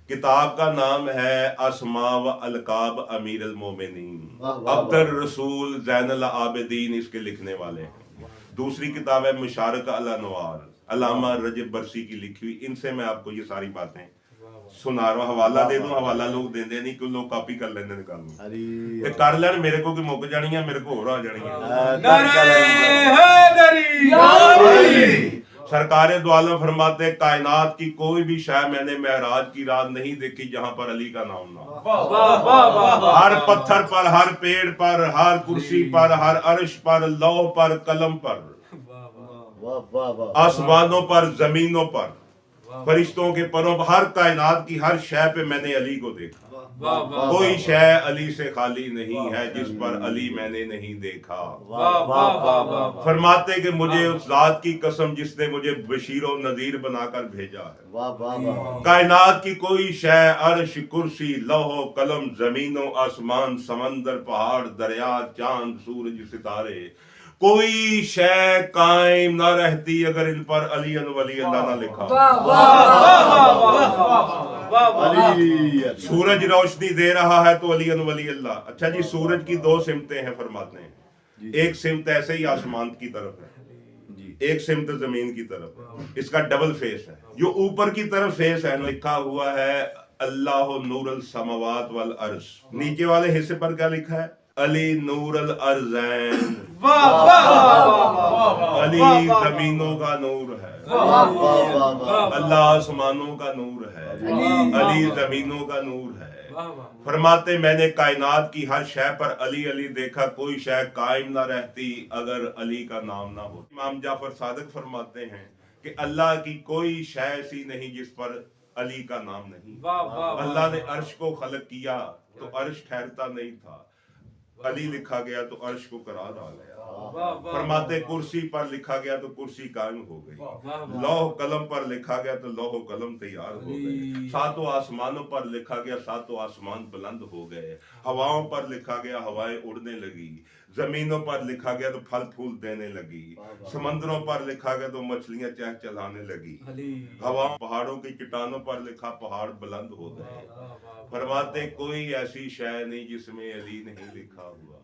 किताब का नाम है अस्मा व अलकाब अमीर अल मोमिनीन, अब्दुल रसूल ज़ैनुल आबिदीन इसके लिखने वाले हैं। दूसरी किताब है मुशारक अल अनवार, अल्लामा रजब बरसी की लिखी हुई। इनसे मैं आपको ये सारी बातें सुना रहा हूं। हवाला दे दूं, हवाला लोग देंदे नहीं, क्यों लोग कॉपी कर लेंदे ने काम ते कर लेन। मेरे को की मुक जानी है, मेरे को होर आ जानी है। सरकार दो आलम फरमाते कायनात की कोई भी शय मैंने महराज की रात नहीं देखी जहां पर अली का नाम ना। हर पत्थर पर, हर पेड़ पर, हर कुर्सी पर, हर अर्श पर, लौह पर, कलम पर, आसमानों पर, जमीनों पर, फरिश्तों के परों पर, हर कायनात की हर शय पे मैंने अली को देखा। कोई शय अली से खाली नहीं है जिस पर अली मैंने नहीं देखा। फरमाते कि मुझे उस जात की कसम जिसने मुझे बशीर और नजीर बनाकर भेजा है। कायनात की कोई शय, अर्श, कुर्सी, लौह कलम, जमीनों, आसमान, समंदर, पहाड़, दरिया, चांद, सूरज, सितारे, कोई शय कायम ना रहती अगर इन पर अली वली अल्लाह ना लिखा। सूरज रोशनी दे रहा है तो अली वली अल्लाह। अच्छा जी, सूरज की दो सिमतें हैं फरमाते हैं। एक सिमत ऐसे ही आसमान की तरफ है, एक सिमत जमीन की तरफ है। इसका डबल फेस है। जो ऊपर की तरफ फेस है, लिखा हुआ है अल्लाह नूरुल समावात वल अर्श। नीचे वाले हिस्से पर क्या लिखा है? अली नूरुल अर्ज़ैन। अली जमीनों का नूर है, अल्लाह आसमानों का नूर है, अली जमीनों का नूर है। फरमाते मैंने कायनात की हर शय पर अली अली देखा, कोई शय कायम ना रहती अगर अली का नाम ना हो। इमाम जाफर सादिक फरमाते हैं कि अल्लाह की कोई शय ऐसी नहीं जिस पर अली का नाम नहीं। अल्लाह ने अर्श को खलक किया तो अर्श ठहरता नहीं था, अली लिखा गया तो अर्श को करार आ गया। फरमाते कुर्सी पर लिखा गया तो कुर्सी कायम हो गई, लौह कलम पर लिखा गया तो लौह कलम तैयार हो गए, सातों आसमानों पर लिखा गया सातों आसमान बुलंद हो गए, हवाओं पर लिखा गया हवाएं उड़ने लगी, जमीनों पर लिखा गया तो फल फूल देने लगी, समंदरों पर लिखा गया तो मछलियां चह चलाने लगी, हवाओं पहाड़ों की चट्टानों पर लिखा पहाड़ बुलंद हो गए। फरमाते कोई ऐसी शय नहीं जिसमें अली नहीं लिखा हुआ।